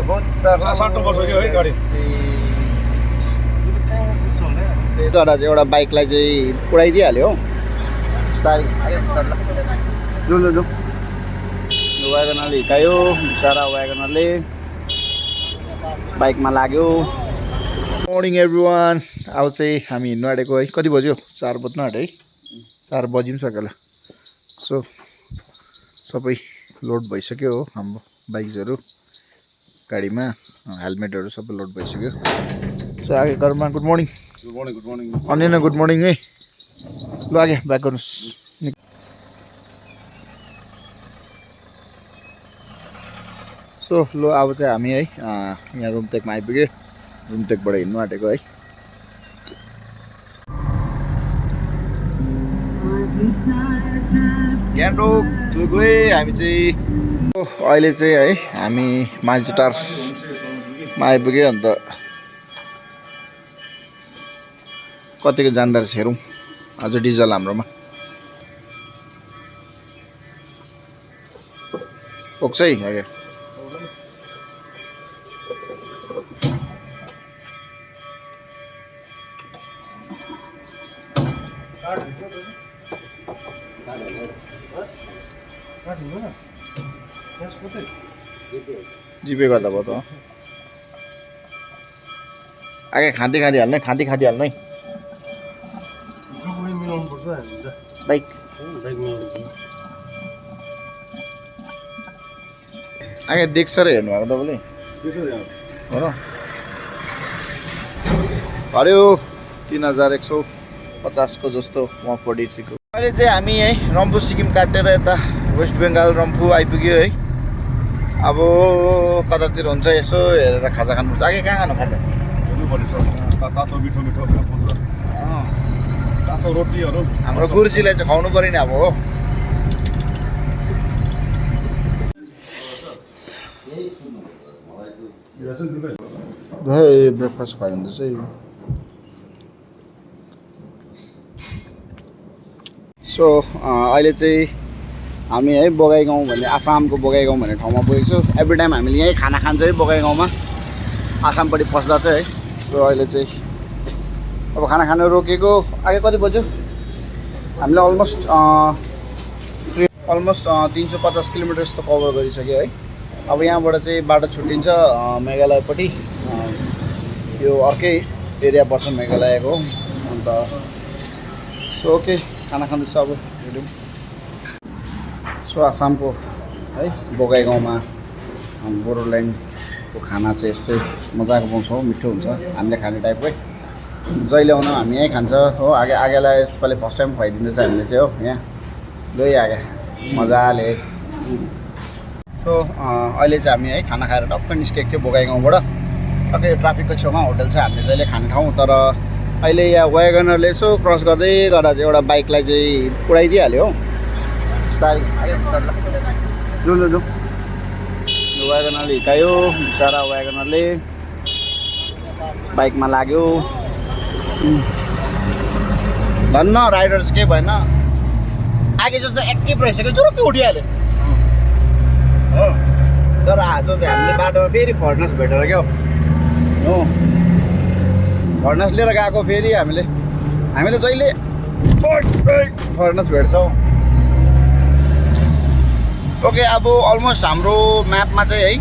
7 वर्ष हो है गाडी तर चाहिँ एउटा बाइकलाई चाहिँ उडाइदिइहाल्यो हो बिस्तारै जो वागनरले हिकायो बिचरा वागनरले बाइकमा लाग्यो। Morning everyone. अब चाहिँ हामी हिँड्नु आँटेको है कति बज्यो 4 बज्नु आँट्यो है 4 बजी पनि सक्यो होला। सो सबै लोड भइसक्यो हो हाम्रो बाइक्सहरू गाडीमा हेलमेटहरू सबै लोड भइसक्यो। सो आगे घरमा गुड मर्निङ अन्य नै गुड मर्निङ है। ल आगे ब्याक गर्नुहोस्। सो ल अब चाहिँ हामी है यहाँ रुमटेकमा आइपुग्यो। रुमटेकबाट हिँड्नु आँटेको है। गान्तोक गए हामी चाहिँ अहिले चाहिँ है हामी माझटारमा आइपुग्यो। अन्त कतिको जाँदो रहेछ हेरौँ। आज डिजल हाम्रोमा पुग्छ है आगे। जिपे गर्दा भयो त आगे खाँदै हाल्ने है बाइक आगे देख्छ र हेर्नु भएको तपाईँले हो र हऱ्यो 3150 को जस्तो 143 को। अहिले चाहिँ हामी है रम्फू सिक्किम काटेर यता वेस्ट बेङ्गाल रम्फू आइपुग्यो है। अब कतातिर हुन्छ यसो हेरेर खाजा खानुपर्छ। आगे कहाँ खानु खाजा तातो मिठो तातो रोटीहरू हाम्रो गुरुजीलाई चाहिँ खुवाउनु पऱ्यो नि अब हो। ब्रेकफास्ट खुवाइ हुँदैछ है। सो अहिले चाहिँ हामी है बगाइगाउँ भन्ने आसामको बगाइगाउँ भन्ने ठाउँमा पुगेको छु। एभ्री टाइम हामीले यहीँ खाना खान्छ है बगाइगाउँमा आसामपट्टि पस्दा चाहिँ है। सो अहिले चाहिँ अब खाना खान रोकेको। आगे कति बज्यो हामीले अलमोस्ट 350 किलोमिटर जस्तो कभर गरिसक्यो है। अब यहाँबाट चाहिँ बाटो छुट्टिन्छ मेघालयपट्टि। यो अर्कै एरिया पर्छ मेघालयको। अन्त सो ओके खाना खाँदैछ अब हेरौँ। सो आसामको है बगाइगाउँमा बोडोल्यान्डको खाना चाहिँ यस्तै मजाको पाउँछौँ। मिठो हुन्छ हामीले खाने टाइपकै। जहिले आउनु हामी यहीँ खान्छ हो। आगेलाई यसपालि फर्स्ट टाइम खुवाइदिँदैछ हामीले चाहिँ हो यहाँ ल आगे मजाले। सो अहिले चाहिँ हामी है खाना खाएर टक्क निस्केको थियो बगाइगाउँबाट। टक्कै ट्राफिकको छेउमा होटल छ हामीले जहिले खाने ठाउँ। तर अहिले यहाँ वागनरले यसो क्रस गर्दै गर्दा चाहिँ एउटा बाइकलाई चाहिँ उडाइदिइहाल्यो हो बिस्तारै जो वागनरले हिकायो बिचरा वागनरले बाइकमा लाग्यो। धन्न राइडर चाहिँ केही भएन। आगे जस्तो एक्टिभ रहिसक्यो जुरुक्कै उठिहाल्यो हो। तर आज चाहिँ हामीले बाटोमा फेरि फर्नेस भेटेर क्या हो फर्नेस लिएर गएको। फेरि हामीले जहिले फर्नेस भेट्छौँ। ओके अब अलमोस्ट हाम्रो म्यापमा चाहिँ है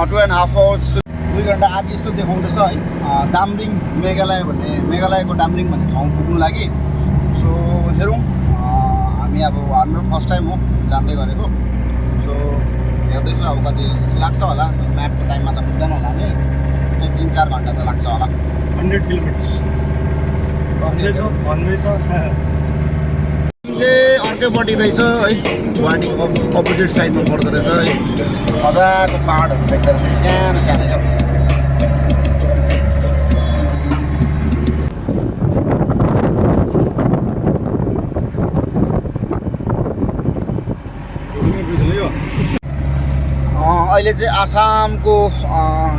2.5 आवर्स 2 घन्टा आदि जस्तो देखाउँदैछ है। दामरिङ मेघालयको दामरिङ भन्ने ठाउँ पुग्नु लागि। सो हेरौँ हामी अब हाम्रो फर्स्ट टाइम हो जान्दै गरेको। सो हेर्दैछु अब कति लाग्छ होला। म्यापको टाइममा त पुग्दैन होला हामी 3-4 घन्टा त लाग्छ होला। 100 किलोमिटर भन्दैछ अर्कैपट्टि रहेछ है गुवाहाटीको अपोजिट साइडमा पर्दो रहेछ है। मजाको पाहाडहरू देख्दो रहेछ सानो सानो क्या। अहिले चाहिँ आसामको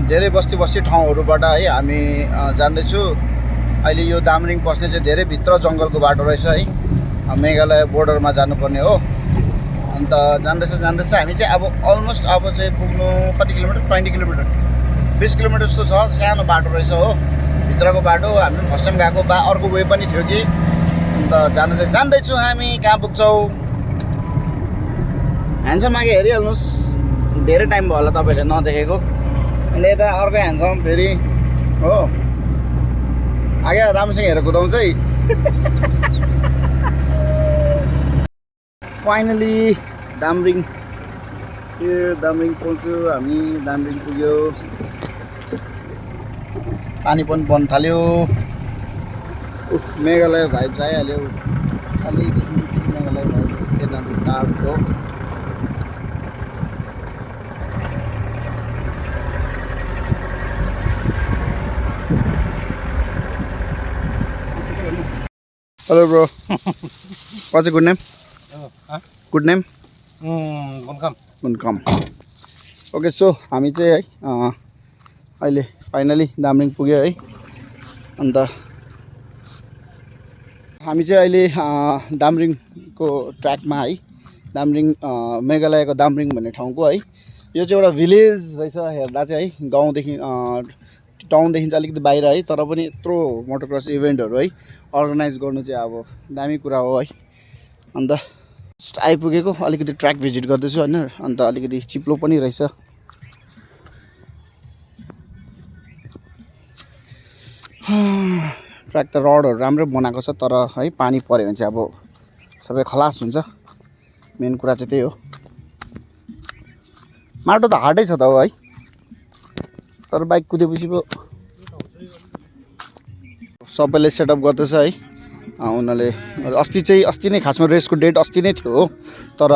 धेरै बस्ती ठाउँहरूबाट है हामी जान्दैछु। अहिले यो दामरिङ पस्ने चाहिँ धेरै भित्र जङ्गलको बाटो रहेछ है। मेघालय बोर्डरमा जानुपर्ने हो। अन्त जाँदैछ हामी चाहिँ अब अलमोस्ट अब चाहिँ पुग्नु कति किलोमिटर 20 किलोमिटर 20 किलोमिटर जस्तो छ। सानो बाटो रहेछ हो, भित्रको बाटो। हामी फर्स्ट टाइम गएको अर्को वे पनि थियो कि। अन्त जाँदैछौँ हामी। कहाँ पुग्छौँ? ह्यान्डसम आगे हेरिहाल्नुहोस्, धेरै टाइम भयो होला तपाईँहरूले नदेखेको। अन्त यता अर्को ह्यान्डसम फेरि हो, आगे राम्रोसँग हेरेर कुदाउँछ है। फाइनली दामरिङ पुग्छु हामी। दामरिङ पुग्यो, पानी पनि पर्न थाल्यो। मेघालय भाइब्स आइहाल्यो अलिकति। मेघालय भाइब्स केदारनाथ कारको hello bro. What's good name? Good name? गुनकम। ओके, सो हामी चाहिँ है अहिले फाइनली दामरिङ पुग्यो है। अन्त हामी चाहिँ अहिले दामरिङको ट्र्याकमा है। दामरिङ मेघालयको दामरिङ भन्ने ठाउँको है। यो चाहिँ एउटा भिलेज रहेछ हेर्दा चाहिँ है, गाउँदेखि टाउनदेखि चाहिँ अलिकति बाहिर है। तर पनि यत्रो मोटोक्रस इभेन्टहरू है अर्गनाइज गर्नु चाहिँ अब दामी कुरा हो है। अन्त आइपुगेको, अलिकति ट्र्याक भिजिट गर्दैछु होइन। अन्त अलिकति चिप्लो पनि रहेछ। ट्र्याक त रडहरू राम्रो बनाएको छ, तर है पानी पऱ्यो भने चाहिँ अब सबै खलास हुन्छ। मेन कुरा चाहिँ त्यही हो। माटो त हार्डै छ त हो है, तर बाइक कुदेपछि पो सबैले सेटअप गर्दैछ है। उनीहरूले अस्ति नै खासमा रेसको डेट अस्ति नै थियो हो। तर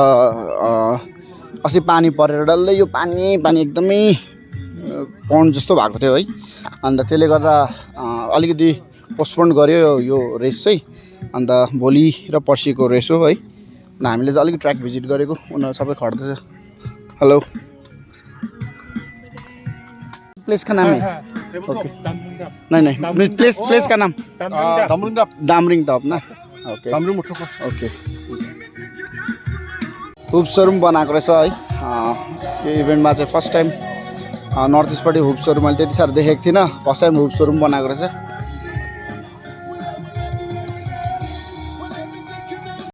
अस्ति पानी परेर डल्लै यो पानी एकदमै पन्ड जस्तो भएको थियो है। अन्त त्यसले गर्दा अलिकति पोस्टपोन गर्यो यो रेस चाहिँ। अन्त भोलि र पर्सिको रेस हो है। हामीले चाहिँ अलिकति ट्र्याक भिजिट गरेको, उनीहरू सबै खट्दैछ। हेलो, प्लेस का नाम है? ओके, नहीं प्लेस का नाम दामरिङ टप ना? Okay, okay. हुप सोरुम बनाएको रहेछ है। यो इभेन्टमा चाहिँ फर्स्ट टाइम नर्थ इस्टपट्टि हुप सोरुम मैले त्यति साह्रो देखेको थिइनँ। फर्स्ट टाइम हुप सोरुम बनाएको रहेछ।